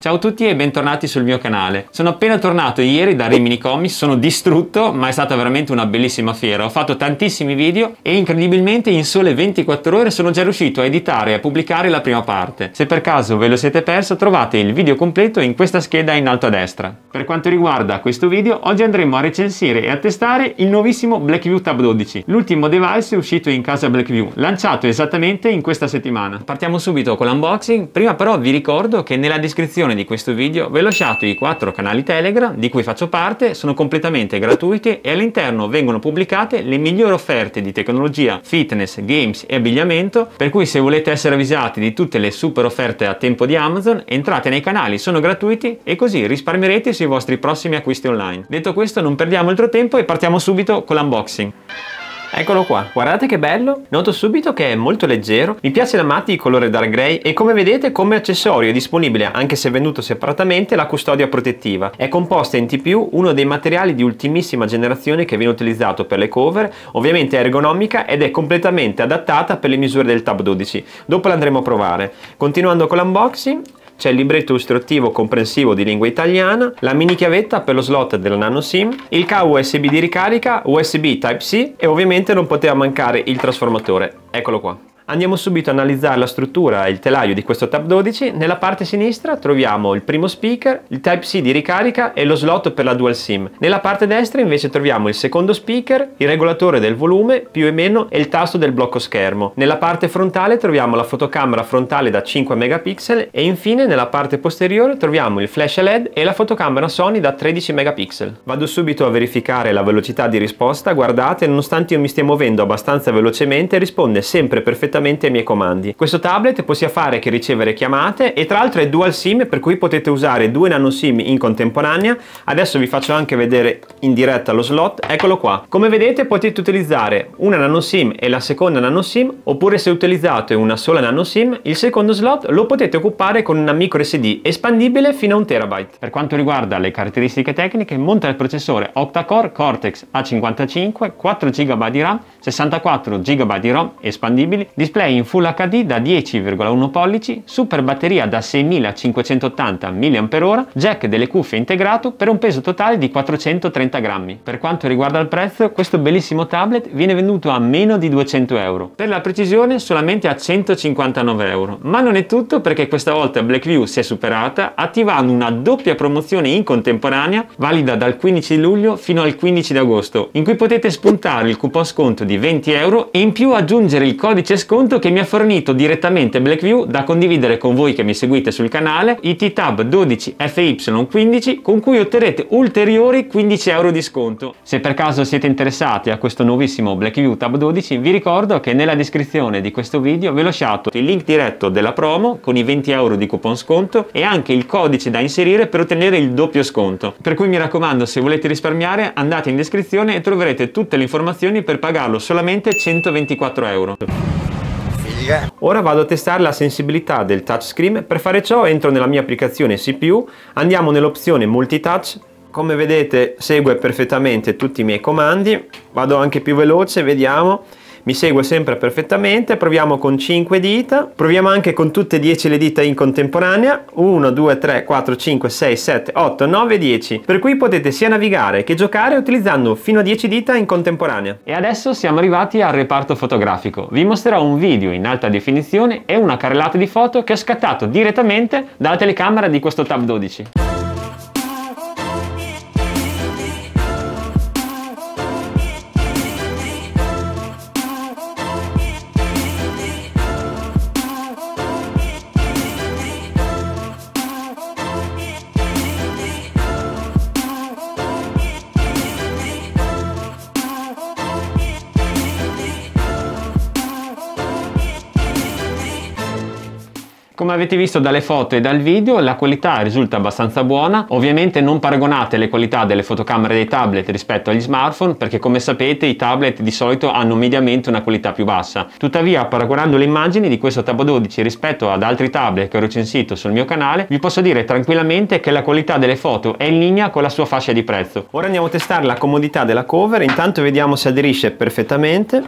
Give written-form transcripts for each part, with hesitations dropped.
Ciao a tutti e bentornati sul mio canale. Sono appena tornato ieri da Rimini Comics, sono distrutto, ma è stata veramente una bellissima fiera. Ho fatto tantissimi video e incredibilmente in sole 24 ore sono già riuscito a editare e a pubblicare la prima parte. Se per caso ve lo siete perso, trovate il video completo in questa scheda in alto a destra. Per quanto riguarda questo video, oggi andremo a recensire e a testare il nuovissimo Blackview Tab 12, l'ultimo device uscito in casa Blackview, lanciato esattamente in questa settimana. Partiamo subito con l'unboxing. Prima però vi ricordo che nella descrizione di questo video vi ho lasciato i 4 canali Telegram di cui faccio parte, sono completamente gratuiti e all'interno vengono pubblicate le migliori offerte di tecnologia, fitness, games e abbigliamento, per cui se volete essere avvisati di tutte le super offerte a tempo di Amazon, entrate nei canali, sono gratuiti e così risparmierete sui vostri prossimi acquisti online. Detto questo, non perdiamo altro tempo e partiamo subito con l'unboxing. Eccolo qua, guardate che bello, noto subito che è molto leggero, mi piace la matte di colore dark grey e come vedete come accessorio è disponibile, anche se venduto separatamente, la custodia protettiva. È composta in TPU, uno dei materiali di ultimissima generazione che viene utilizzato per le cover, ovviamente è ergonomica ed è completamente adattata per le misure del Tab 12. Dopo l'andremo a provare. Continuando con l'unboxing, c'è il libretto istruttivo comprensivo di lingua italiana, la mini chiavetta per lo slot della nano SIM, il cavo USB di ricarica, USB Type-C e ovviamente non poteva mancare il trasformatore. Eccolo qua. Andiamo subito a analizzare la struttura e il telaio di questo Tab 12. Nella parte sinistra troviamo il primo speaker, il Type-C di ricarica e lo slot per la Dual SIM. Nella parte destra invece troviamo il secondo speaker, il regolatore del volume, più e meno e il tasto del blocco schermo. Nella parte frontale troviamo la fotocamera frontale da 5 megapixel e infine nella parte posteriore troviamo il flash LED e la fotocamera Sony da 13 megapixel. Vado subito a verificare la velocità di risposta. Guardate, nonostante io mi stia muovendo abbastanza velocemente, risponde sempre perfettamente ai miei comandi. Questo tablet può sia fare che ricevere chiamate e tra l'altro è dual SIM, per cui potete usare 2 nano SIM in contemporanea. Adesso vi faccio anche vedere in diretta lo slot, eccolo qua. Come vedete potete utilizzare una nano SIM e la seconda nano SIM, oppure se utilizzate una sola nano SIM, il secondo slot lo potete occupare con una micro SD espandibile fino a 1 TB. Per quanto riguarda le caratteristiche tecniche, monta il processore octa-core Cortex A55, 4 GB di RAM, 64 GB di ROM espandibili, display in Full HD da 10,1 pollici, super batteria da 6580 mAh, jack delle cuffie integrato per un peso totale di 430 grammi. Per quanto riguarda il prezzo, questo bellissimo tablet viene venduto a meno di 200 euro. Per la precisione solamente a 159 euro. Ma non è tutto, perché questa volta Blackview si è superata attivando una doppia promozione in contemporanea valida dal 15 luglio fino al 15 agosto, in cui potete spuntare il coupon sconto di 20 euro e in più aggiungere il codice sconto che mi ha fornito direttamente Blackview da condividere con voi che mi seguite sul canale, ITTAB 12 FY15, con cui otterrete ulteriori 15 euro di sconto. Se per caso siete interessati a questo nuovissimo Blackview Tab 12, vi ricordo che nella descrizione di questo video vi ho lasciato il link diretto della promo con i 20 euro di coupon sconto e anche il codice da inserire per ottenere il doppio sconto. Per cui mi raccomando, se volete risparmiare andate in descrizione e troverete tutte le informazioni per pagarlo solamente 124 euro. Ora vado a testare la sensibilità del touchscreen. Per fare ciò entro nella mia applicazione CPU, andiamo nell'opzione multitouch. Come vedete segue perfettamente tutti i miei comandi, vado anche più veloce, vediamo. Mi segue sempre perfettamente. Proviamo con 5 dita, proviamo anche con tutte e 10 le dita in contemporanea, 1, 2, 3, 4, 5, 6, 7, 8, 9, 10, per cui potete sia navigare che giocare utilizzando fino a 10 dita in contemporanea. E adesso siamo arrivati al reparto fotografico. Vi mostrerò un video in alta definizione e una carrellata di foto che ho scattato direttamente dalla telecamera di questo Tab 12. Come avete visto dalle foto e dal video, la qualità risulta abbastanza buona. Ovviamente non paragonate le qualità delle fotocamere dei tablet rispetto agli smartphone, perché come sapete i tablet di solito hanno mediamente una qualità più bassa. Tuttavia, paragonando le immagini di questo Tab 12 rispetto ad altri tablet che ho recensito sul mio canale, vi posso dire tranquillamente che la qualità delle foto è in linea con la sua fascia di prezzo. Ora andiamo a testare la comodità della cover. Intanto vediamo se aderisce perfettamente.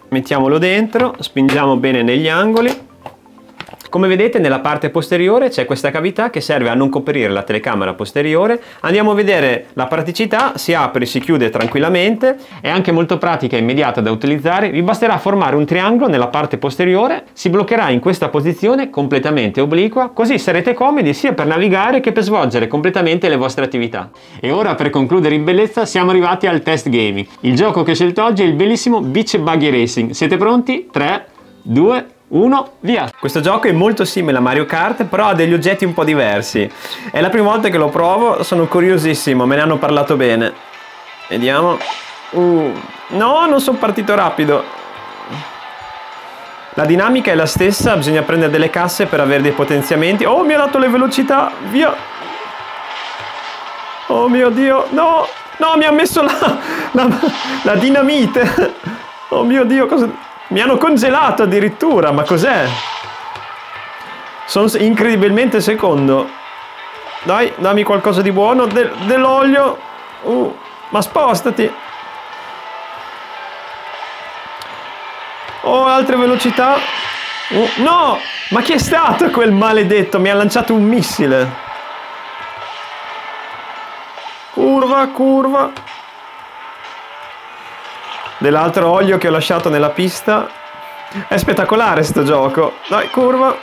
Mettiamolo dentro, spingiamo bene negli angoli. Come vedete nella parte posteriore c'è questa cavità che serve a non coprire la telecamera posteriore. Andiamo a vedere la praticità, si apre e si chiude tranquillamente, è anche molto pratica e immediata da utilizzare. Vi basterà formare un triangolo nella parte posteriore, si bloccherà in questa posizione completamente obliqua, così sarete comodi sia per navigare che per svolgere completamente le vostre attività. E ora, per concludere in bellezza, siamo arrivati al test gaming. Il gioco che ho scelto oggi è il bellissimo Beach Buggy Racing. Siete pronti? 3, 2, 1, via! Questo gioco è molto simile a Mario Kart, però ha degli oggetti un po' diversi. È la prima volta che lo provo, sono curiosissimo, me ne hanno parlato bene. Vediamo. No, non sono partito rapido. La dinamica è la stessa, bisogna prendere delle casse per avere dei potenziamenti. Oh, mi ha dato le velocità, via! Oh mio Dio, no! No, mi ha messo la dinamite! Oh mio Dio, cosa... Mi hanno congelato addirittura, ma cos'è? Sono incredibilmente secondo. Dai, dammi qualcosa di buono, dell'olio. Ma spostati. Oh, altre velocità. No, ma chi è stato quel maledetto? Mi ha lanciato un missile. Curva, curva. Dell'altro olio che ho lasciato nella pista. È spettacolare sto gioco. Dai, curva.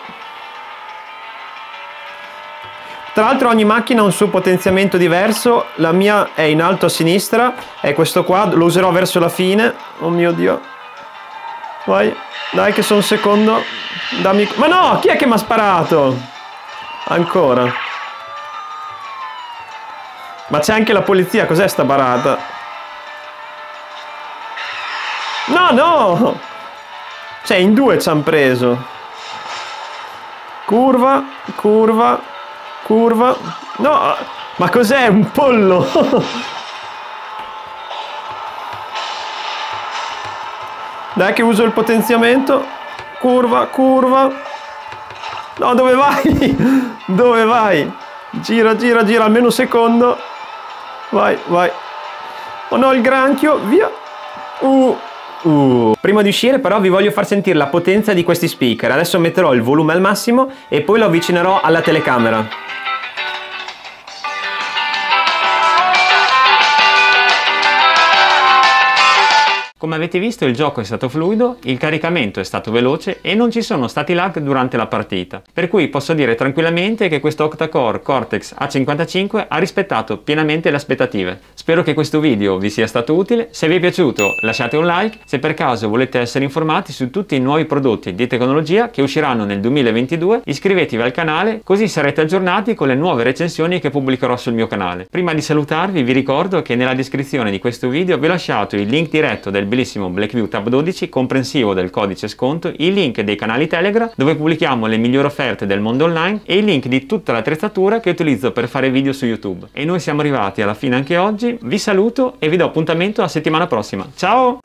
Tra l'altro ogni macchina ha un suo potenziamento diverso. La mia è in alto a sinistra, è questo qua, lo userò verso la fine. Oh mio Dio. Vai, dai che sono secondo. Dammi... Ma no, chi è che mi ha sparato? Ancora. Ma c'è anche la polizia, cos'è sta barata? No, no! Cioè, in due ci hanno preso. Curva, curva, curva. No, ma cos'è? Un pollo? Dai che uso il potenziamento. Curva, curva. No, dove vai? Dove vai? Gira, gira, gira, almeno un secondo. Vai, vai. Oh no, il granchio, via. Prima di uscire però vi voglio far sentire la potenza di questi speaker. Adesso metterò il volume al massimo e poi lo avvicinerò alla telecamera. Come avete visto, il gioco è stato fluido, il caricamento è stato veloce e non ci sono stati lag durante la partita, per cui posso dire tranquillamente che questo octa-core Cortex A55 ha rispettato pienamente le aspettative. Spero che questo video vi sia stato utile. Se vi è piaciuto lasciate un like, se per caso volete essere informati su tutti i nuovi prodotti di tecnologia che usciranno nel 2022 iscrivetevi al canale, così sarete aggiornati con le nuove recensioni che pubblicherò sul mio canale. Prima di salutarvi vi ricordo che nella descrizione di questo video vi ho lasciato il link diretto del bellissimo Blackview Tab 12 comprensivo del codice sconto, i link dei canali Telegram dove pubblichiamo le migliori offerte del mondo online e i link di tutta l'attrezzatura che utilizzo per fare video su YouTube. E noi siamo arrivati alla fine anche oggi, vi saluto e vi do appuntamento la settimana prossima. Ciao!